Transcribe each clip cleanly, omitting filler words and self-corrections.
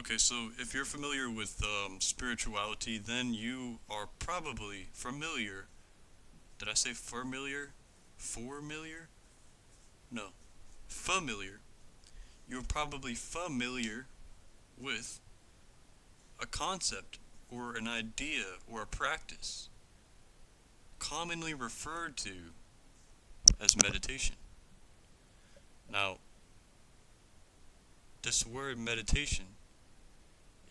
Okay, so if you're familiar with spirituality, then you are probably familiar. Did I say familiar? Familiar? No, familiar. You're probably familiar with a concept or an idea or a practice commonly referred to as meditation. Now, this word meditation,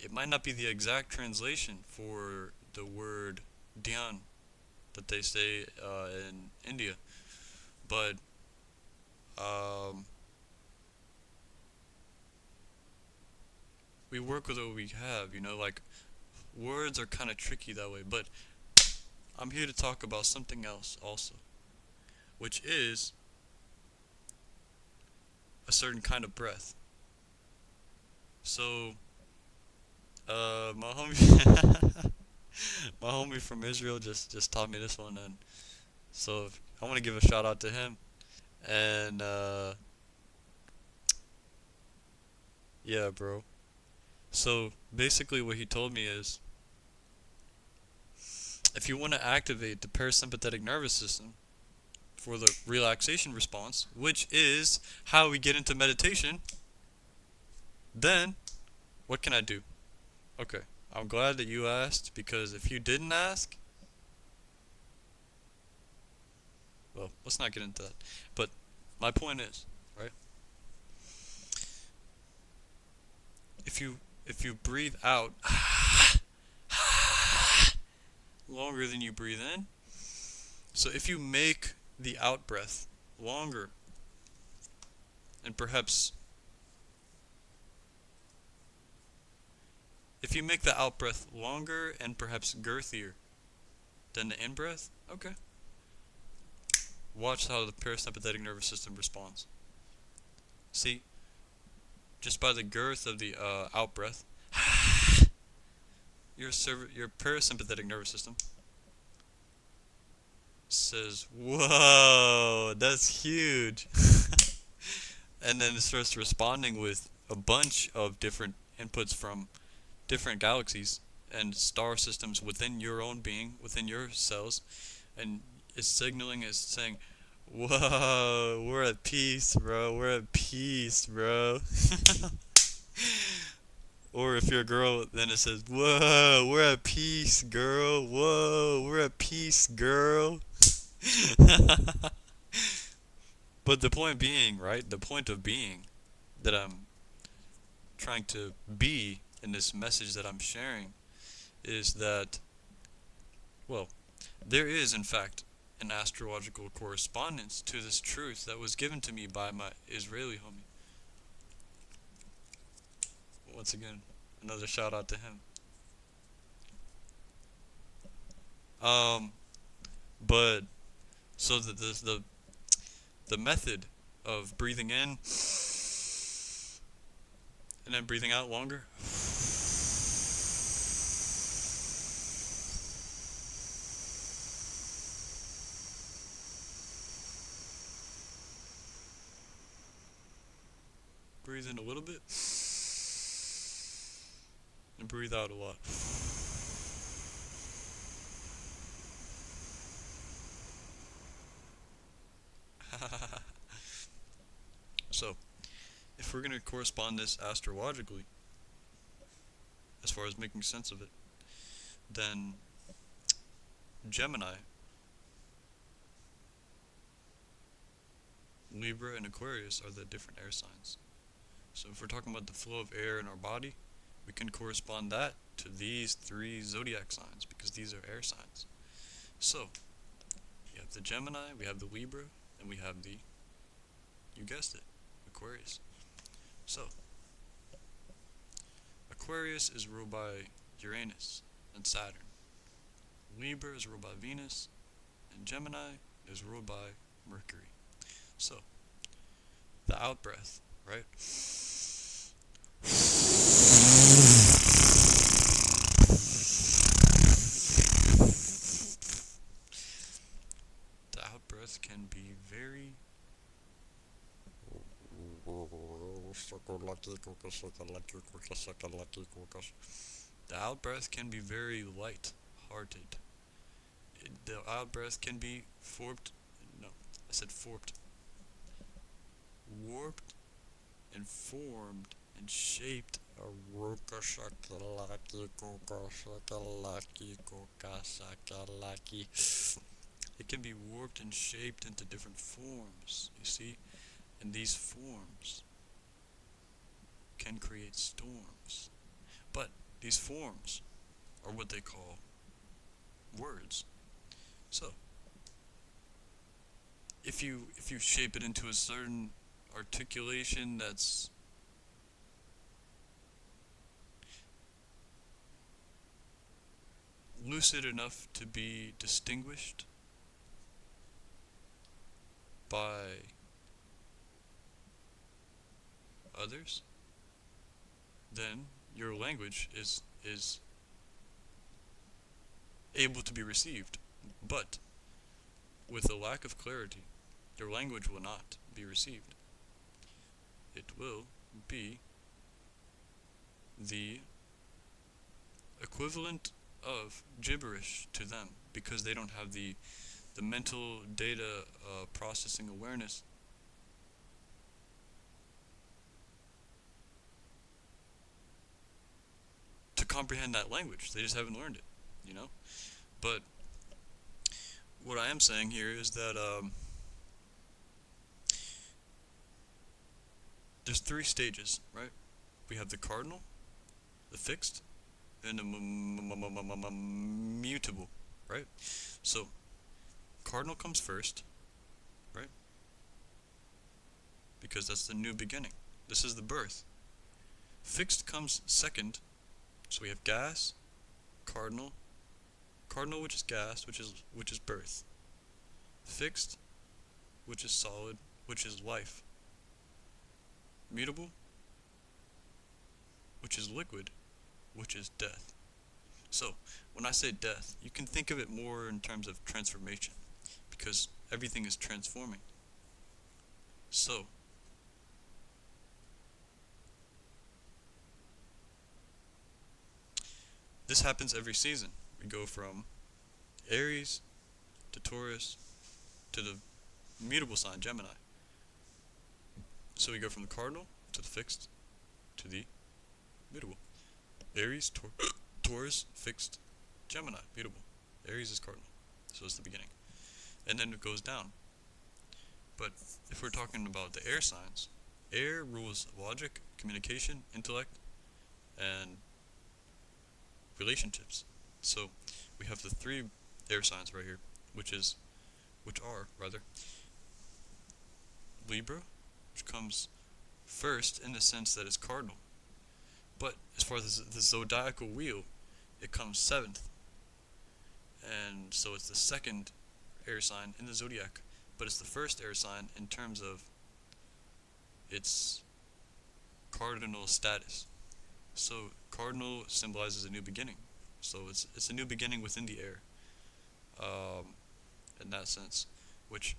it might not be the exact translation for the word dhyan that they say in India, but um, we work with what we have, like words are kind of tricky that way, but I'm here to talk about something else also, which is a certain kind of breath. So, my homie, my homie from Israel just taught me this one, and so I want to give a shout out to him. And yeah, bro. So basically, what he told me is, if you want to activate the parasympathetic nervous system for the relaxation response, which is how we get into meditation, then what can I do? Okay, I'm glad that you asked, because if you didn't ask, well, let's not get into that. But my point is, right? If you breathe out longer than you breathe in, so if you make the out breath longer, and perhaps if you make the out breath longer and perhaps girthier than the in breath, okay, watch how the parasympathetic nervous system responds. See, just by the girth of the out breath, your parasympathetic nervous system says, "Whoa, that's huge," and then it starts responding with a bunch of different inputs from different galaxies and star systems within your own being, within your cells, and it's signaling, it's saying, "Whoa, we're at peace, bro. We're at peace, bro." Or if you're a girl, then it says, "Whoa, we're at peace, girl. Whoa, we're at peace, girl." But the point being, right? The point of being that I'm trying to be in this message that I'm sharing is that, well, there is, in fact, an astrological correspondence to this truth that was given to me by my Israeli homie. Once again, another shout out to him. Um, but so the method of breathing in and then breathing out longer. Breathe in a little bit and breathe out a lot. So, if we're going to correspond this astrologically, as far as making sense of it, then Gemini, Libra, and Aquarius are the different air signs. So if we're talking about the flow of air in our body, we can correspond that to these three zodiac signs, because these are air signs. So, we have the Gemini, we have the Libra, and we have the, you guessed it, Aquarius. So, Aquarius is ruled by Uranus and Saturn. Libra is ruled by Venus, and Gemini is ruled by Mercury. So, the out breath, right? The out breath can be very The out breath can be very light-hearted. The out breath can be forked. No, I said forked. Warped and formed and shaped. It can be warped and shaped into different forms, you see? And these forms can create storms. But these forms are what they call words. So, if you shape it into a certain articulation that's lucid enough to be distinguished by others, then your language is able to be received. But with a lack of clarity, your language will not be received. It will be the equivalent of gibberish to them because they don't have the mental data processing awareness to comprehend that language. They just haven't learned it, you know? But what I am saying here is that there's three stages, right? We have the cardinal, the fixed, and the mutable, right? So, cardinal comes first, right? Because that's the new beginning. This is the birth. Fixed comes second. So we have gas, cardinal, which is gas, which is birth. Fixed, which is solid, which is life. Mutable, which is liquid, which is death. So, when I say death, you can think of it more in terms of transformation, because everything is transforming. So, this happens every season. We go from Aries to Taurus to the mutable sign, Gemini. So we go from the cardinal to the fixed to the mutable. Aries, Taurus, fixed, Gemini, mutable. Aries is cardinal. So it's the beginning. And then it goes down. But if we're talking about the air signs, air rules logic, communication, intellect, and relationships. So we have the three air signs right here, which are Libra, which comes first in the sense that it's cardinal. But as far as the zodiacal wheel, it comes seventh. And so it's the second air sign in the zodiac. But it's the first air sign in terms of its cardinal status. So cardinal symbolizes a new beginning. So it's a new beginning within the air. In that sense, which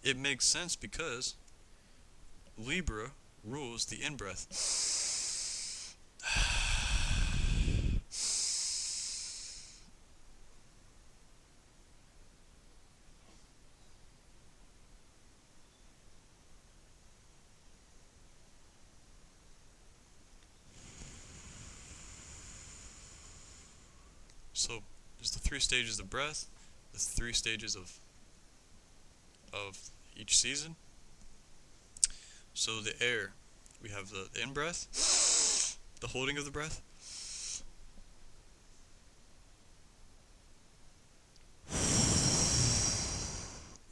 it makes sense because Libra rules the in-breath. So there's the three stages of breath, the three stages of each season. So the air, we have the in-breath, the holding of the breath,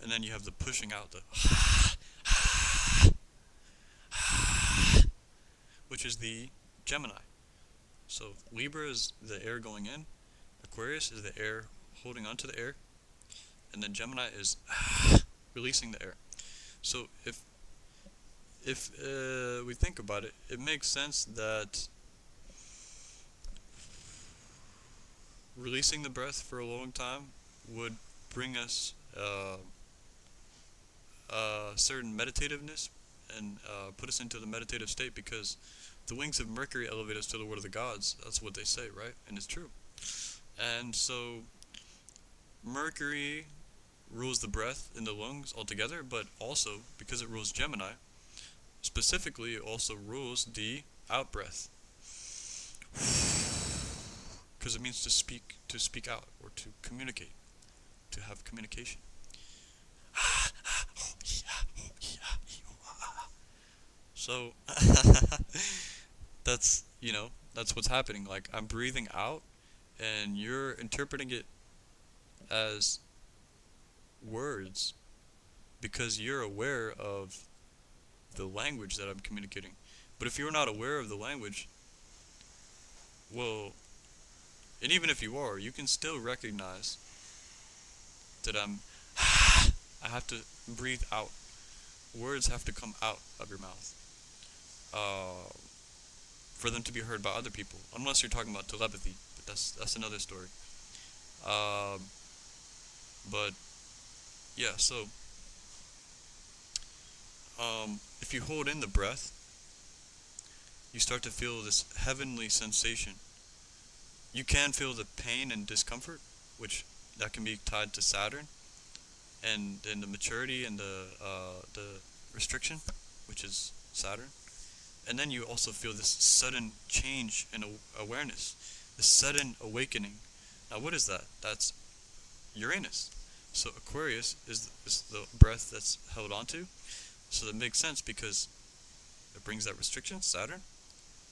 and then you have the pushing out, the which is the Gemini. So Libra is the air going in, Aquarius is the air holding onto the air, and then Gemini is releasing the air. So if we think about it, it makes sense that releasing the breath for a long time would bring us a certain meditativeness and put us into the meditative state, because the wings of Mercury elevate us to the world of the gods. That's what they say, right? And it's true. And so Mercury rules the breath in the lungs altogether, but also because it rules Gemini, specifically it also rules the out breath, because it means to speak out, or to communicate, to have communication. So that's what's happening. Like, I'm breathing out, and you're interpreting it as words because you're aware of the language that I'm communicating. But if you're not aware of the language, well, and even if you are, you can still recognize that I have to breathe out. Words have to come out of your mouth for them to be heard by other people, unless you're talking about telepathy. But that's another story. Um, but yeah, so if you hold in the breath, you start to feel this heavenly sensation. You can feel the pain and discomfort, which that can be tied to Saturn, and the maturity and the restriction, which is Saturn. And then you also feel this sudden change in awareness, this sudden awakening. Now, what is that? That's Uranus. So Aquarius is the breath that's held onto. So that makes sense because it brings that restriction, Saturn,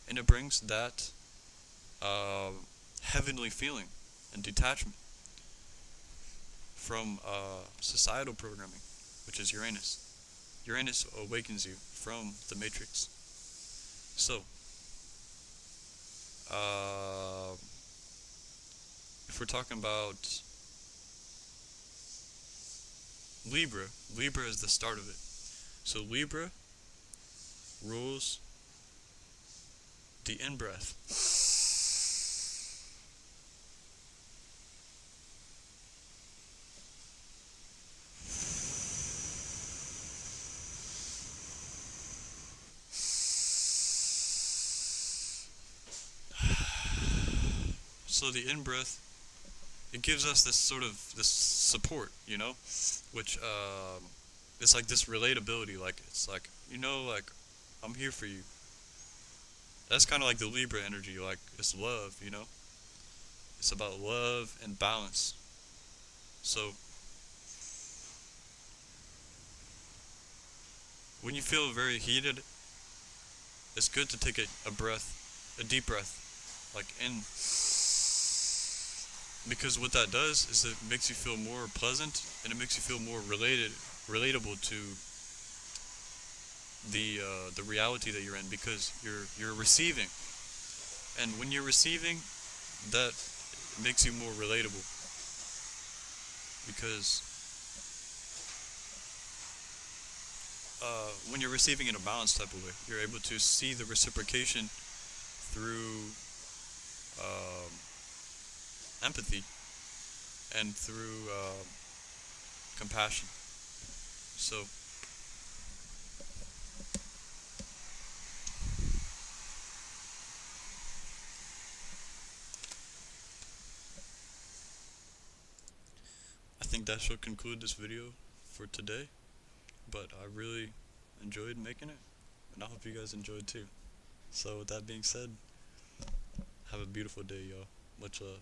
and it brings that uh, heavenly feeling and detachment from societal programming, which is Uranus. Uranus awakens you from the matrix. So, if we're talking about Libra, Libra is the start of it. So Libra rules the in-breath. So the in-breath, it gives us this sort of this support, which it's like this relatability. Like, it's like, like, I'm here for you. That's kind of like the Libra energy. Like, it's love. It's about love and balance. So when you feel very heated, it's good to take a breath, a deep breath, like in, because what that does is it makes you feel more pleasant, and it makes you feel more relatable to the reality that you're in, because you're receiving, and when you're receiving, that makes you more relatable, because when you're receiving in a balanced type of way, you're able to see the reciprocation through empathy and through compassion. So I think that should conclude this video for today, but I really enjoyed making it, and I hope you guys enjoyed too. So with that being said, have a beautiful day, y'all. Much love.